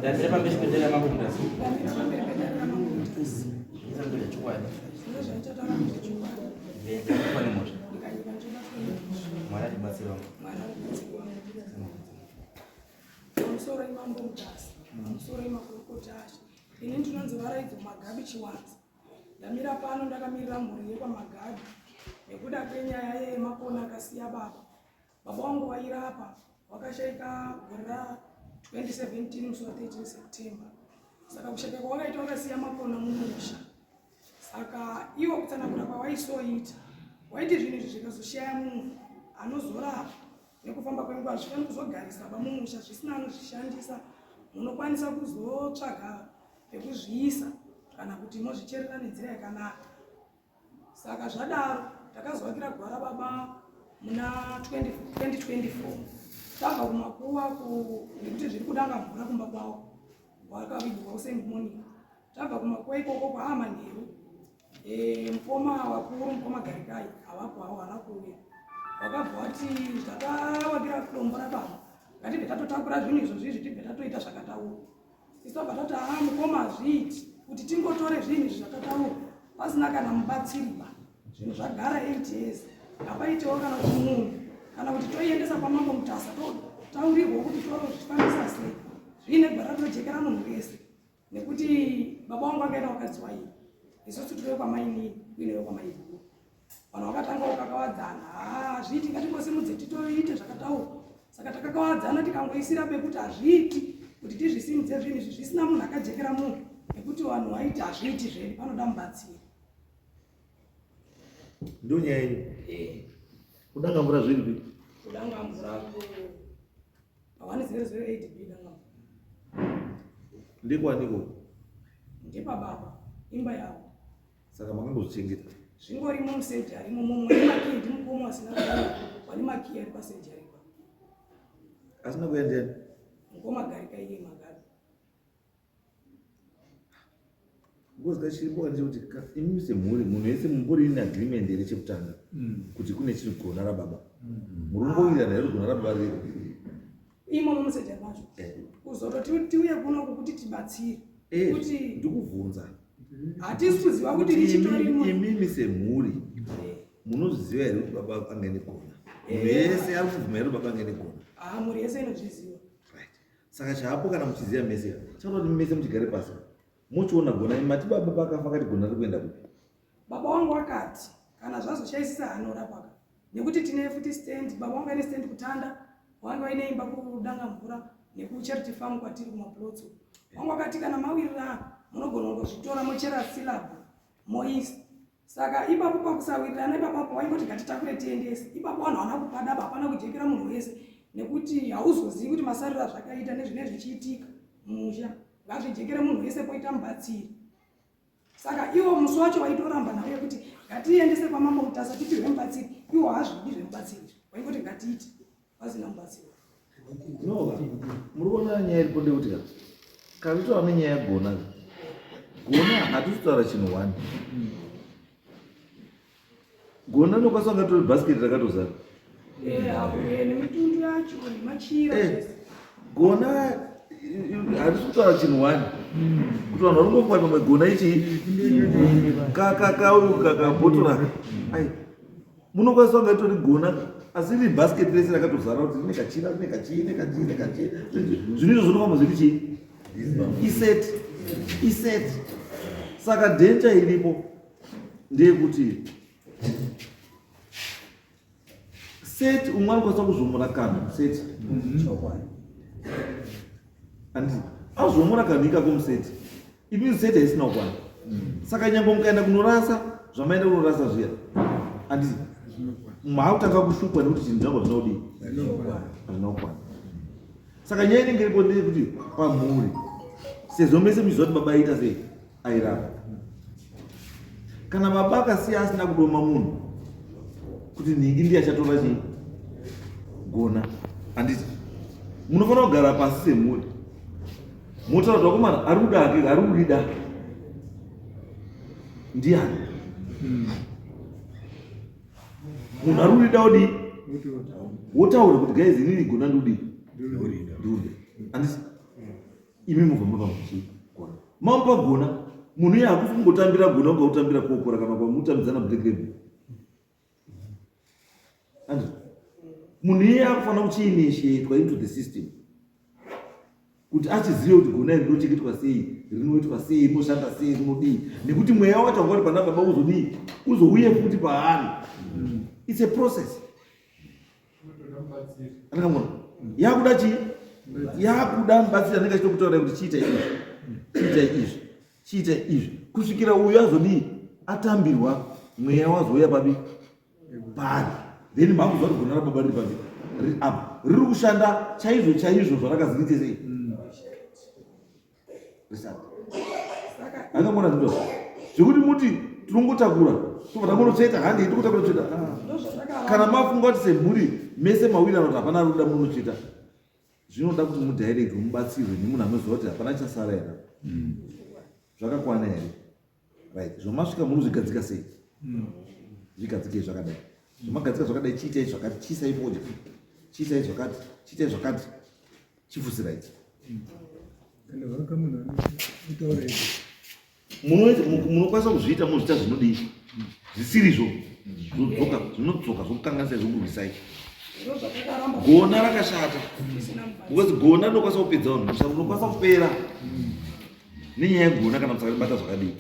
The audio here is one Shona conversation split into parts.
Damira pamberi pedera makumdas. Damira pamberi pedera makumdas. Zambia chukwani. Zvinozoitaura muchichukwani. Pane mota. Ndikanyika ndoda Mwana alibatsira. Mwana alibatsira. Pamusoro imambo Mutasa. Pamusoro imakurukota ashe. Ini ndinonzi varaidzo Magabi Chiwanza. Ndamira pano ndakamirira mhuri yekwamagabi nekuda kwenyaya yemakona akasiya baba. Baba wangu wairapa wakashaika gore ra 2017 musi wa 13 September. Saka kushaka kwawakaita wakasiya makona mumusha. Saka iwo kutsanangura kwawaisoita waiti zvinhu izvi zvikazoshaya munhu anozorapa nekufamba kwenguva zvifanira kuzogarisa baba mumusha zvisina anozvishandisa. Munokwanisa kuzotsvaga pekuzviisa kana kuti mozvicherera nenzira yakanaka. Saka zvadaro takazovakira gwara baba muna 2024 tabva kumakuwa nekuti zviri kudanga mvura kumba kwawo wakavigwa uSt Monica. Tabva kumakuwa ikoko kwaamanheru mukoma wakuru mukoma Garikai havapo havo hana kuuya. Wakabva wati zvakawakira dombo rababa ngatibve tatotakura zvinhu izvozvi tibve tatoita zvakataura. Isu tabva tati mukoma hazviiti kuti tingotore zvinhu izvi zvakataura pasina kana mubatsiriba. Zvinhu zvagara 8 years hapaitewo kana kuti munhu kana kuti toiendesa pamambo Mutasa taurirwa kuti toro zvifanisa sei zviine gwara tojekera munhu wese nekuti baba wangu akaenda wakadzi waini isusu tiri kwamaini uinewo kwamaibhuru vanhu vakatanga ukakawadzana hazviiti ngatimbosimudze titoite zvakataura. Saka takakawadzana tikangoisira pekuti hazviiti kuti tizvisimudze zvinhu izvi zvisina munhu akajekera munhu nekuti vanhu vaiti hazviiti zveni panoda mubatsiri. Ndonyaya yenyu. Kudanga mvura zviri kudanga mvura pa1008 danga ndikwaniko ndepababa imba yavo. Saka makangozvichengeta zvingori museji arimo mumwe nemaKey ndimukomo asina kudaro wani maKey ari paseji aripa asina kuendera mukoma Garikai iye Magabi. Ngozi chiripo kuti imi semhuri munhu wese mumbori ine agreement here chekutanga kuti kune chiri Gona rababa murumbowirirana here Gona rababa riri imo mumuseji ari mazvo kuzototi tiuye kuno kuti tibatsire kuti ndikubvunza hatisi kuziva kuti richitorimo. Imimi semhuri munozviziva here kuti baba ange negona? Munhu wese ari kubvuma here baba ange negona? Mhuri yese inozviziva. Saka chaapo kana muchiziva mese chakuti mese muchigare pasi muchiona Gona mati baba pakafa kati Gona riri kuenda kupi? Baba wangu akati kana zvazoshaisisa hanorapaka nekuti tine futi stand. Baba wangu ane stand kutanda wangu aine imba kudanga mvura nekucharity farm kwatiri kumaplotso. Wangu akati kana mawirira munogona kungozvitora mochera silabu moisa. Saka ipapo pakusawirirana ipapo waingoti ngatitakure tiendese. Ipapo vanhu havana kupadaba hapana kujekera munhu wese nekuti hauzozivi kuti masariro azvakaita nezvinenge zvichiitika mumusha ngazvijekere munhu wese poita mubatsiri. Saka iwo musi wacho waitoramba nawo kuti ngatiendese pamambo Mutasa tipihwe mubatsiri. Iwo hazvidi zvemubatsiri waingoti ngatiite pasina mubatsiri. No, muri kuona nyaya iripo ndekuti kavitoa nenyaya yaGona. Gona hatisi kutaura chinhu wani. Gona nokwanisa kungatori bhasiketi rakatozara nemitundu yacho nemachira Gona hatisi kutaura chinhu wani kuti vanhu varingofunga pamwe Gona ichi kakabhotora munokwanisa kungatori Gona asi iri bhasiketi rese rakatozara kuti rine kachira rine kachii zvinhu zvinofamba zviri chii iseti. Saka dhenja iripo ndeyekuti seti umwe anokwanisa kuzomura kana seti andi azomura kana ikako museti imi seti haisina kukwana. Saka nyangwe mukaenda kunorasa zvamaenda kunorasa zviya andi maakutanga kushupwa nekuti chinhu zvangu zvinodii hazvina kukwana. Saka nyaya inenge iripo ndeyekuti pamhuri sezvo mese muchiziva kuti baba aita sei airapa. Kana baba akasiya asina kudoma munhu kuti nhingi ndiye achatora chii Gona handiti munofanira kugara pasi semhuri motaura kuti vakomana ari kuda hake ari kurida ndiani munhu ari kurida odii wotaura kuti gaizi inini Gona ndodii ndiurida handiti imi mubva mapa muchigona mamupa gona munhu iye hakusi kungotambira gona ungautambira kokora kana kwamutambidzana black label and munhu iye akufanira kuchiinitiatwa into the system kuti achizive kuti gona iri rinochengetwa sei rinoitwa sei rinoshanda sei rinodii nekuti mweya wacho wangari pana baba uzodii uzouye futi paari it's a process anakamona yakuda chii yakuda mubatsiri anenge achitokutaura kuti chiita izvi kusvikira uyu azodii atambirwa mweya wazouya pabi pari then makuziva kuti gona rababa riri pabi riri apa riri kushanda chaizvo zvarakazirite sei akamona ndo zvekuti muti tinongotakura tovatambonotsveta handi tikutakura tsveta kana mafunga kuti semhuri mese mawirana kuti hapana ruda munotsveta zvinoda kuti mudirect mubatsirwe nemunhu anoziva kuti hapana chasara here zvakakwana here right zvomasvika munozvigadzika sei zvigadzikei zvakadai zvomagadzika zvakadai chiitai zvakati chiisai podya chiisai zvakati chiitai zvakati chifusirai munokwanisa kuzviita muzviita zvinodii zvisirizvo zvinodzoka zvokukanganisa zvokurwisai gona rakashata because gona rinokwanisa kupedza vanhu musha unokwanisa kupera nenyaya yegona kana musakaribata zvakadii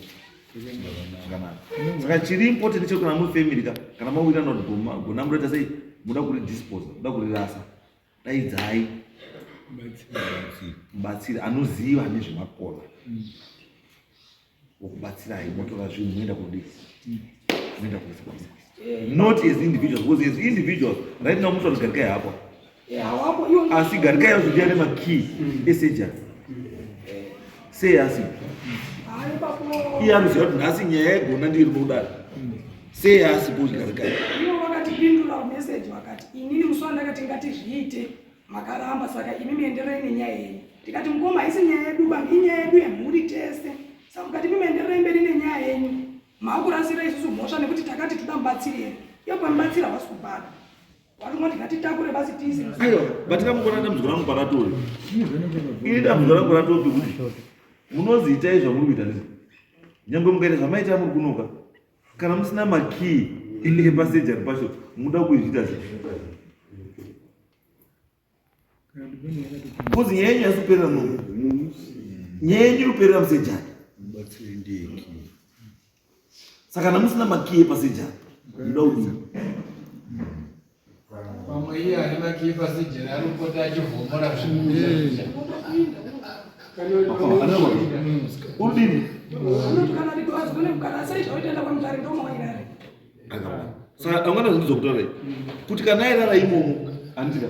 zvakanaka saka chiri important chekuti kana muri family kana mawirana kuti gona munoita sei muda kuri dispose muda kurirasa daidzai mubatsiri anoziva nezvemakona wokubatsirai motora zvinhu moenda kudii moenda kuisa not as individuals because as individuals right now mutori garikai hapo asi garikai yazodiya nemakey esejari sei asi iye anoziva kuti nhasi nyaya yegona ndiri nodari sei asi kuti garikai ivo vakatipindura meseji vakati inini musuwa ndakati ngatizviite makaramba saka imi muenderei nenyaya yenyu tikati mukoma haisi nyaya yedu banga inyaya yedu yemhuri tese saka mukati muenderei mberi nenyaya yenyu maakurasira isusu mhosva nekuti takati toda mubatsirei iyo kwamubatsira havasi kubhara watingoti ngatitakure basi tiisi aiwa batingamukona dambudziko rangu paratori ini dambudziko rangu ratopi kuti munoziitai zvamuri kuita nezi nyangwe mukaita zvamaita muri kunoka kana musina makey epasejari pacho muda kuizviita sei kuzi nyaya yenyu yasi kuperera munhu nyaya yenyu iri kuperera musejari saka kana musina makey epasejari muda kudii pamwe iye ane makey epasejari anopota achivhomora urudini saka angana zvinhu zvokutaurai kuti kana airara imomo andira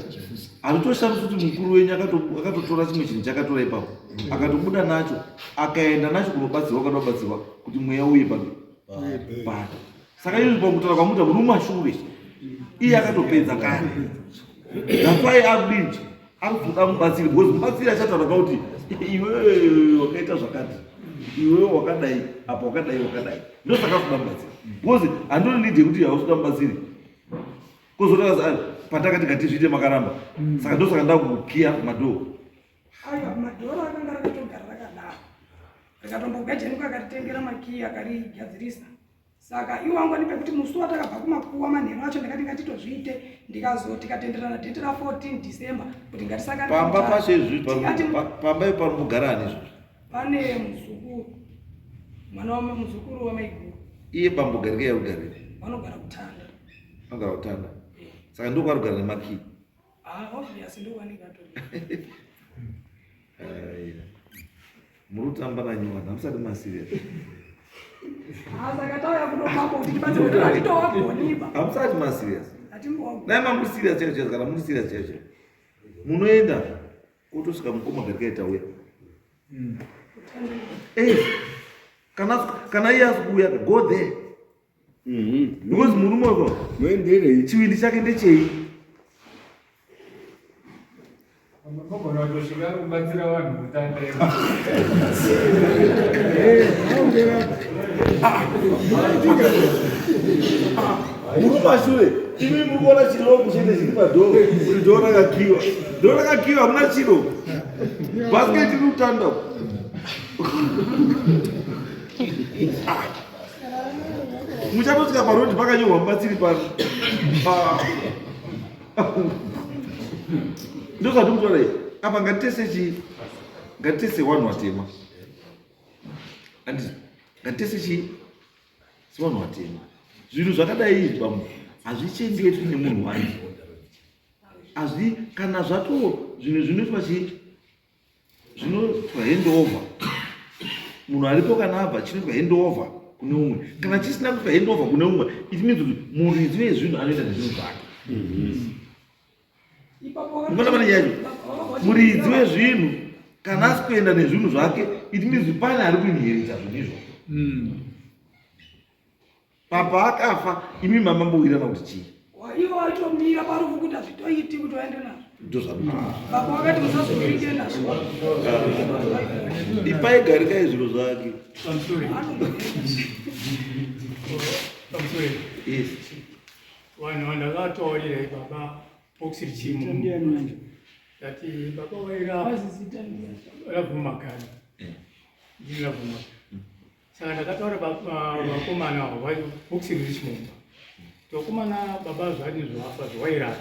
hatotoshamisa kuti mukuru wenyu akatotora chimwe chinhu chakatora ipapo akatobuda nacho akaenda nacho kunobatsirwa kana kubatsirwa kuti mweya uye pano saka izvi pakutaura kwamuta muri mumashure iye akatopedza kare dafai arudini arikuzoda mubatsiri because mubatsiri achataura kauti iwe wakaita zvakati iwe wakadai apa wakadai ndosaka kuda mubatsiri because handonidi kuti hausuda mubatsiri kozotaa patakati ngatizviite makaramba saka ndosaka ndakukiya madhoo aiwa madhoro akanga rakatogara rakadaro rikatombogajenuka akatitengera makey akarigadzirisa saka iwo angoni pekuti musi watakabva kumakuwa manheru acho ndakati ngatitozviite ndikazoti tikatenderana dheti ra14 December kuti pamba pacho izvi pamba ipanomugara ani izvi pane muzukuru mwana wamuzukuru wamaiguru iye pambogarika yarugare vanogara kutanda anogara kutanda saka ndokwarugara nemakey obviously ndokwanikato muri kutamba nanyuwana hamusati masirias saka tauya kunomambo kuti tibatsire kuti atitowagoniba hamusati masirias nai mamuri serious chaicho kana muri serious chaicho munoenda kutosvika mukoma garika itauya kana iye asi kuuya go there because murume wako chivindi chake ndechei mogona kutosvika kubatsira vanhu kutanda muri mashure imi muri kuona chiroko chete chiri padhoo kuti dhoo rakakiwa hamuna chiroko Basket rutanda. Muchatosvika parodi pakanyorwa mubatsiri pano. Ndozvati kutaura apa ngatitese vanhu vatema. Andizvo ngatitese vanhu vatema. Zvinhu zvakadai izvi pamwe hazvichengetwi nemunhu wanje. Hazvi kana zvato zvinhu zvinoitwa handover. Munhu aripo kana abva chinoitwa handover kune umwe. Kana chisina kuitwa handover kune umwe, it means kuti muridzi wezvinhu anoita nezvinhu zvake. Mbona pane yacho muridzi wezvinhu kana asi kuenda nezvinhu zvake, it means pane ari kuinherita zvinhu izvo. Papa akafa, imi mamambowirirana kuti chii? Ivo vaitomira parufu kuti hazvitoiti kuti vaende nazvo. Ndozvakuti Baba vakati musazopirike nazvo. ipaigarika zviro zvake. Yes. Vanhu ndakataurira baba boxi chimu that baba wairabvumagani ndinabvuma saka ndakataura vakomana boxi riri chimumba tokomana baba zvadi zvafa zvawaira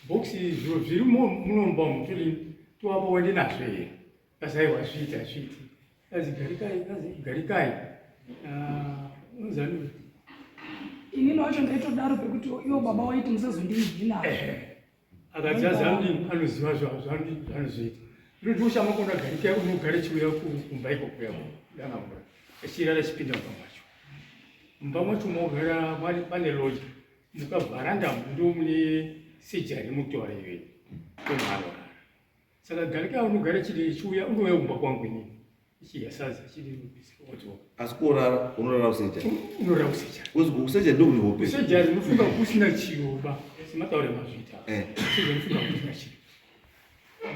boxi zviro zviri munomba mutuli tovapo wende nazvo here kasaiwa sviti garikai unozanui inini wacho ndaitodaro pekuti iwo baba waiti musazondihina akati azambi anoziva zvanozoita ndoti uchamakona garika unogare chiuya kumba ikokuya dangamura echirara chipinda mumba macho mogara pane loja mukavharanda ndo mune sejari mutora iwe tomwarorara saka garika unogara chiri chiuya unouya kumba kwangu inini ichiyasadza chiri otoka Asi kurara unorara usejari. unorara kusejari Usejari ndo kune hope. kusejari unofunga kusina chiroba simataura mazvita sejari unofunga kusina chiroba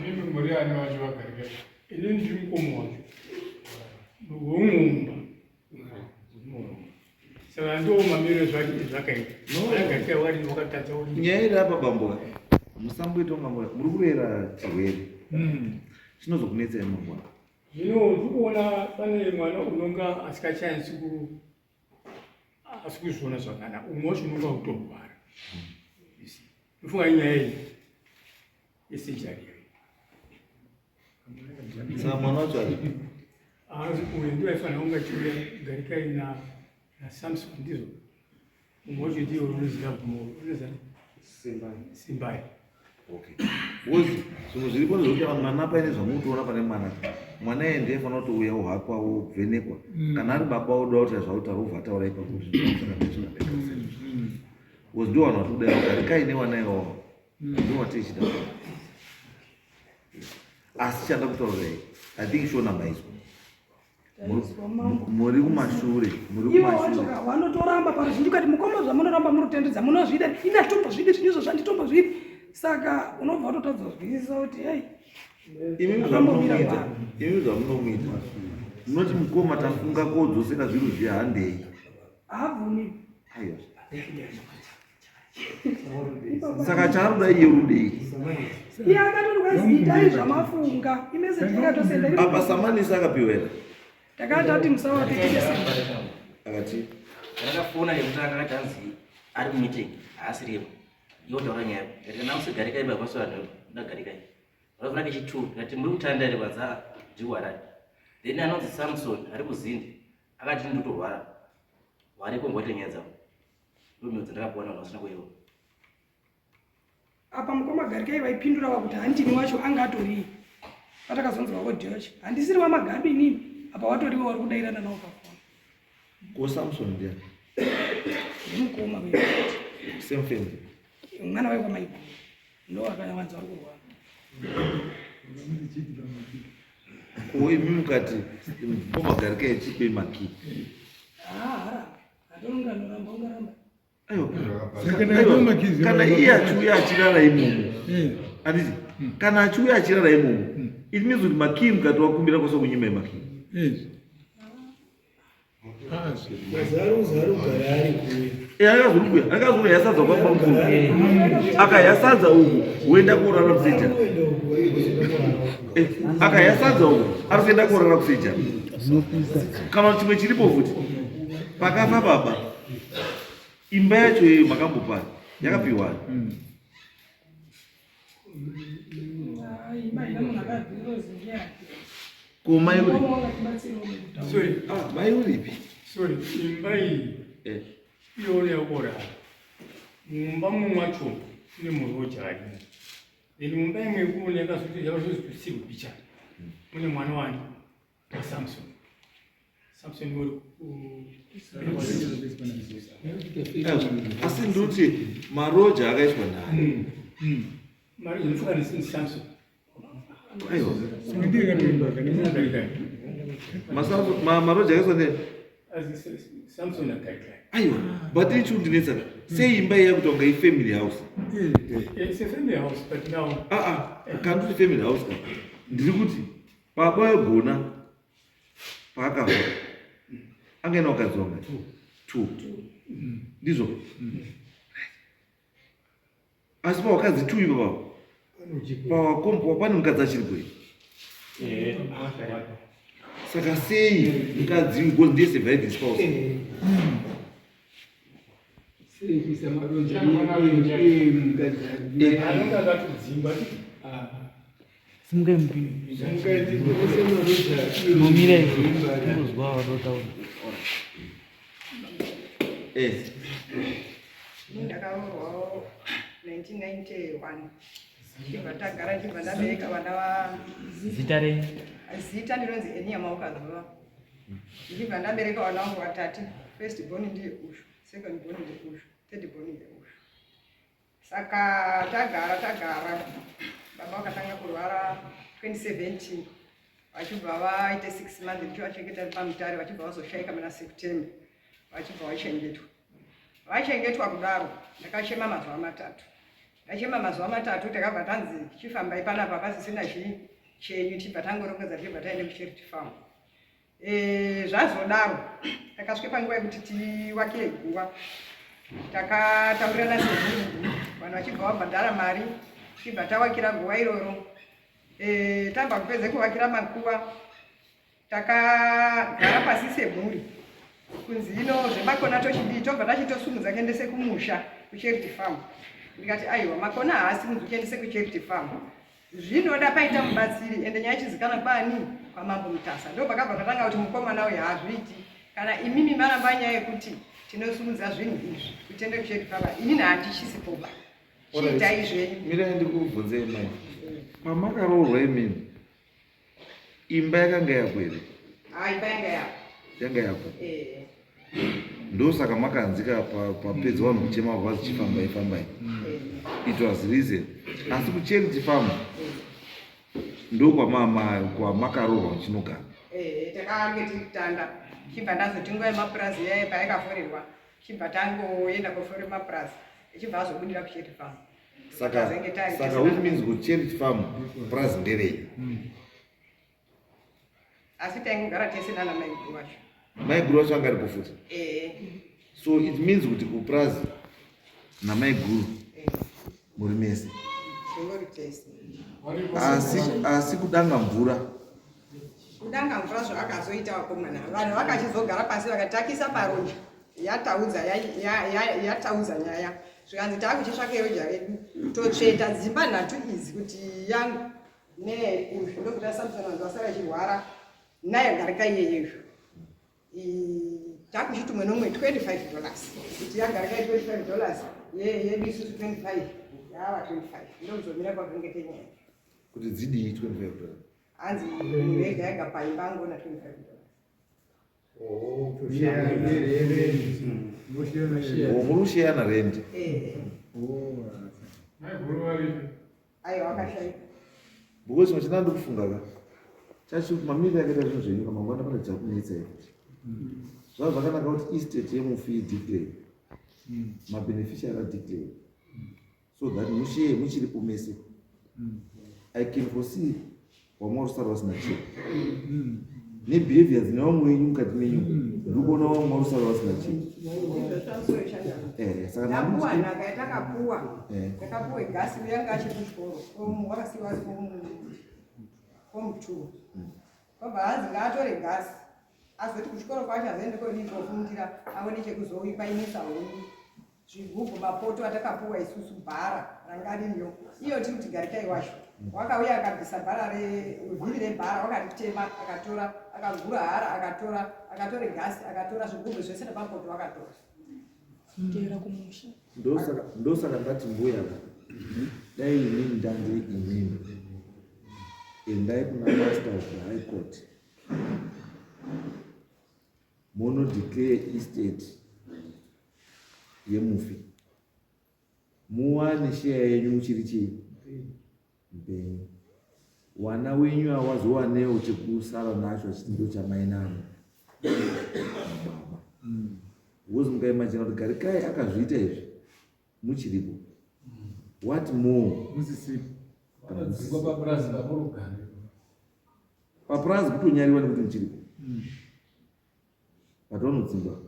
Mimi muri ani wacho vagarika. ini ndiri mukomo wacho woumba saka ndo mamiro zvakaita agarika wari wakatadza uri Nyaya iri apa bambo. Musamboita ngamora. Muri kurera chirwere. Chinozokunetsai mangwana. zvino ndiri kuona pane mwana unonga asikachanisi kuzviona zvakanaka umwe wacho unonga utorwara ndofunga inyaya iyi yesejari Saka mwana wacho ari. uyu ndiwo aifanira kunge achiuya garikai nasamson ndizvo umwe wacho ndiwo unoziva unozani simbai Okay. Wozi, zvimwe zviripo zvokuti mwana paine zvamutoona pane mwana. Mwana ende fanira kuti uya uhakwa uvhenekwa. Kana ari baba oda kuti zvautaura ubva taura ipapo kuti zvinosangana. Wozi ndiwo vanhu vatodai garikai newana iwawo. Ndiwo watichida. Asi chanda kutaurai. I think show number is muri kumashure. Ivo wacho vanotoramba paruzhinji kati mukoma zvamunoramba murutendedza munozvida ina tombozvidi zvinizvo zvanditombo saka unobva watotadza kuzwisisa kuti hei Imi zvamunomuita. Munoti mukoma tafunga kodzosera zviro zvehandei. haabvumi. Aiwa. Saka charuda iye rudei. Iye akatorwa zitai zvamafunga imeseji yakatosenda Apa samanisa akapiwera. takatati musawapikisa Akati Ndakafona nekutanga akati anzi ari mumeeting haasiripo. Iwo taura nyaya. Kana usigarikai babasora ndagarikai. Vakafuna kechitu ngati muri kutanda ere kwanza ndiwarari. Then anonzi Samson ari kuzindi akati ndotorwara. Wariko ngoite nyaya dzavo. Ndomudzi ndakakuona vasina kuiwa. apa mukoma garikai vaipindura kuti handini wacho anga atori patakazonzwa wodhechi handisiri wamagabi inini apa watoriwo wari kudairana nawo pafona ko Samson ndiye. ndimukoma Same family. mwana waiwa maiko ndo akawanza wari kurwara Imi mukati komagarika echipe maki. hara atonganoramba ungaramba Aiwa. Kana iye achiuya achirara imomo. Anditi kana achiuya achirara imomo. It means kuti maki mukati wakumbira kwasa kunyima maki. akazouya yasadza kwamamukuru akayasadza uku woenda kurara kusija akayasadza uku ari kuenda kurara kusija kana chimwe chiripo futi pakafa baba imba yacho iyo makambopari yakapiwa komai uri mai uripi sorry imba iyi iyo yakorara mumba mumwacho ne muroja ari iri mumba imwe kuoneka kuti yakazosiwa picha mune mwana wani Samson uri asi nduti maroja akaiswa nani Samson aiwa maroja akaiswa nani Samson akaita aiwa but ichundinetsa sei imba iya kuti wanga ifamily house it's a family house but now kanduti family house ka ndiri kuti baba wegona paakafa angaena wakadzi wanga 2 ndizvo asi pawakadzi 2 ipapapo pawakombowa pane mukadzi achiripoi saka sei mukadzi because ndiye surviving spouse anonga akatodzimba ndakaroorwawo 1991 chibva tagara chibva ndabereka vana zita ndinonzi enyamaukazuva ndichibva ndabereka vana vangu vatatu first born ndiye ushu second born ndiye ushu third born ndiye ushu saka tagara baba vakatanga kurwara 2017 vachibva vaite 6 months ndichivachengeta pamutare vachibva vazoshaika muna September vachibva vachengetwa kudaro ndakachema mazuva matatu takabva tanzi tichifamba ipanapa pasisina chenyu tibva tangorongedza tibva taende kuCharity Farm zvazodaro takasvika panguva yekuti tiwakire guva takataurirana semhuri vanhu vachibva vabhadhara mari tibva tawakira guva iroro tabva kupedze kuvakira makuva takagara pasi semhuri kunzi ino zvemakona tochidii tobva tachitosumudza kuendese kumusha kuCharity Farm ndikati aiwa makona haasi kunzi kuendese kuCharity Farm zvinoda paita mubatsiri ende nyaya ichizikana bani kwamambo Mutasa ndo pakabva patanga kuti mukomana uyu haazviiti kana imimi maramba nyaya yekuti tinosumudza zvinhu izvi kutiende kuCharity Farm inini handichisipoba chiitai zvenyu mirai ndikubvunzei mai mamakaroorwa imini imba yakanga yako here imba yanga yako ndosaka makanzika papedza vanhu kuchema vazi chifambai it was reason asi kuCharity Farm ndo kwamakaroorwa muchinogara takange tikutanda chibva ndazoti nguva yemapurazi yaye payakaforerwa chibva tangoenda koforera mapurazi ichibva azobudira kuCharity Farm saka which means kuti Charity Farm purazi nderei asi taingogara tese nana maiguru wacho maiguru wacho anga aripo futi so it means kuti kupurazi namaiguru muri mese asi kudanga mvura zvakazoita vakomana vanhu vakachizogara pasi vakatakisa parodya yataudza nyaya zvikanzi taakuchitsvake roja redu totsveta dzimba nhatu idzi kuti yangu neuzvi ndokuti Samson vanhu vasara vachirwara naye garika iyeyeizvo taakuchitumwe nomwe $25 kuti yagarika $25 yedu isusu 25 yava 25 ndokuzomira kwazongete nyaya kuti dzidii $25 hanzi murega yega paimba angona $25 murushiyana rendi aiwa akashaika because chimwe chinandi kufunga ka chacho mamiri akaita zvinhu zvenyu kamangwana pane chakunetsa ikuti zvava zvakanaka kuti estate yemufi ideclare mabeneficiary adeclare so that mushiye muchiripo mese I can foresee wamwarusara vasina chiro nebehavior dzine vamwe wenyu mukati menyu ndiri kuona vamwe varusara vasina chinhu. Saka ndapuwa nhaka yatakapuwa takapuwa gasi uyanga achiri kuchikoro wakasiwa ari fomu 2 kwabva hanzi ngaatore gasi azoti kuchikoro kwacho azoende kodii kofundira aone chekuzoipainisa huni zvigubhu mapoto atakapuwa isusu bhara ranga ririyo iyo tiri kuti garikai wacho wakauya akabvisa bhara vhiri rebhara wakaritema akatora akagura hara akatora gasi akatora zvigubhu zvese nepapoto wakatora ndera kumusha. Ndosaka ndati mbuya dai inini ndandiri inini endai kuna master of the high court mono declare estate yemufi muwane share yenyu muchiri chii mpenyu wana wenyu hawazowanewo chekusara nacho chindo chamainano baba wozi mukaimachina kuti Garikai akazviita izvi muchiripo what more papurazi kutonyariwa nekuti muchiripo pataunodzingwa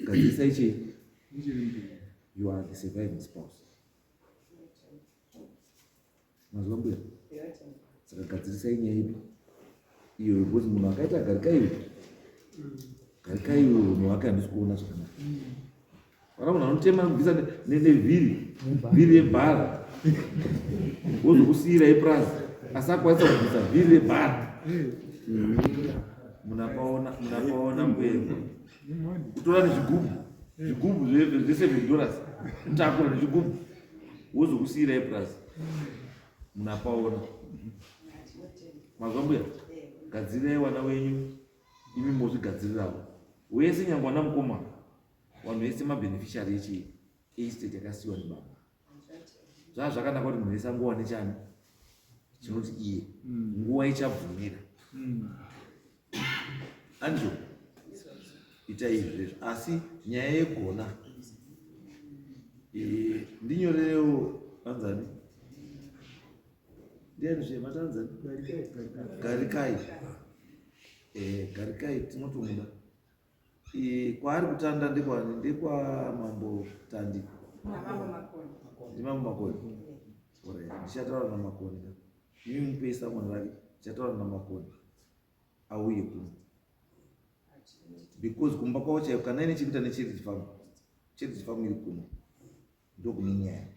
gadzisai chii you are the surviving spouse mazwa mbuya saka gadzirisai nyaya ipi iyo yekuti munhu akaita Garikai Garikai munhu wake handisi kuona zvakanaka vana munhu anotema kubvisa nevhiri yebhara wozokusiyira ipurazi asi akwanisa kubvisa vhiri rebhara munapaona mbembo kutora nezvigubhu $7 utakura nezvigubhu wozokusiyira ipurazi munapaona mazwa mbuya gadzirai wana wenyu imi mozvigadzirirawo wese nyangwe wana mukoma vanhu vese mabeneficiary echi estate yakasiyiwa nebaba zvaa zvakanaka kuti munhu wese angowane chani chinoti iye nguva ichabvumira andizvo ita izvezvo asi nyaya yegona ndinyorerewo anzani ndiani zvematanzani Garikai Garikai tinotomuda kwaari kutanda ndekwani ndekwamambo tandi ndimambo makoni ndichataura namakoni imi mupesa mwana rake ndichataura namakoni auye kuno because kumba kwavo chaivo kana ine chekuita necharity farm iri kuno ndokune nyaya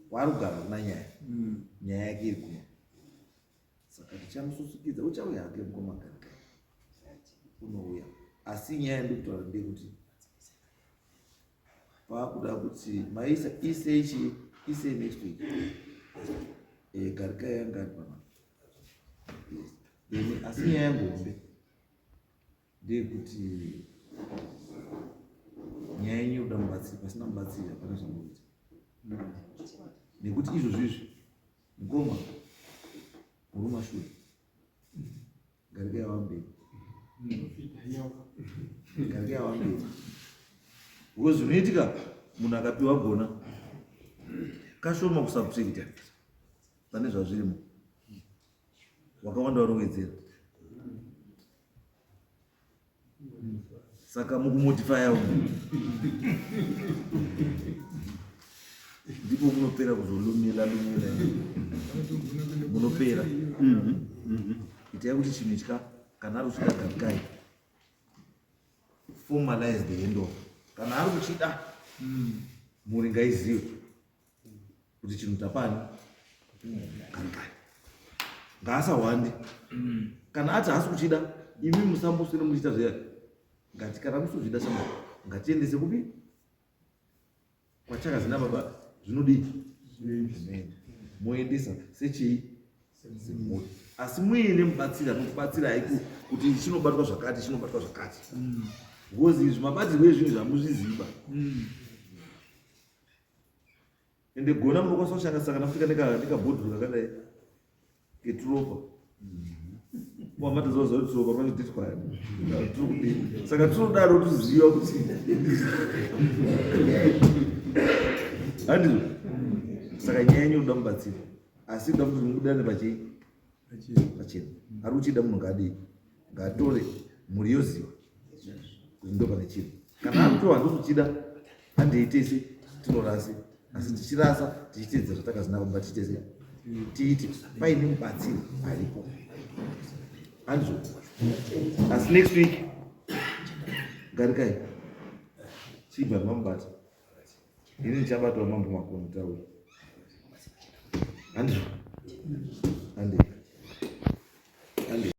kwaari kugara kuna nyaya yake iri kuno saka tichamususukidza uchauya hake mukoma Garikai unouya asi nyaya ndokutaura ndekuti paakuda kuti maisa ise next week Garikai yanga ari pana then asi nyaya yangombe ndeyekuti nyaya yenyu yoda mubatsiri pasina mubatsiri hapana zvamuita nekuti izvozvizvi mukoma muri mashure Garikai wamberi Garikai wamberi uko zvinoitika munhu akapiwa Gona kashoma kusubtracta pane zvazvirimo wakawanda warowedzera saka mukumodifya umu ndipo munopera kuzolumila munopera itai kuti chinhu itya kana ari kuchida Garikai formalize the end of kana ari kuchida muri ngaizive kuti chinhu tapani Garikai ngaasawande kana ati haasi kuchida imi musamboswere muchiita zveya ngati kana musozvida chama ngatiendese kupi kwachaka zina baba zvinodii moendesa sechii semoti asi muine mubatsiri anokubatsira haiku kuti chinobatwa zvakati because izvi mabatirwo ezvinhu zvamuzviziva ende Gona munokwanisa kushandisa kana kufika nekabhodhuru kakadai keturopa wamatozoza kuti turopa panoditwani saka tinodaro tuziva kuti handizvo saka nyaya yenyu unoda mubatsiri asi uda kuti mudane pachii pachena. Ari uchida munhu ngaadii, ngaatore mhuri yoziva kuti ndo pane chinhu. Kana ari kutowa ndokuchida handeitese tinorase, asi tichirasa tichiteedza zvatakazina kumba tichitese tiiti paine mubatsiri aripo. Andizvo. Asi next week garikai chibva mamubata ini ndichabatwa mambo makoni tauri. Andizvo.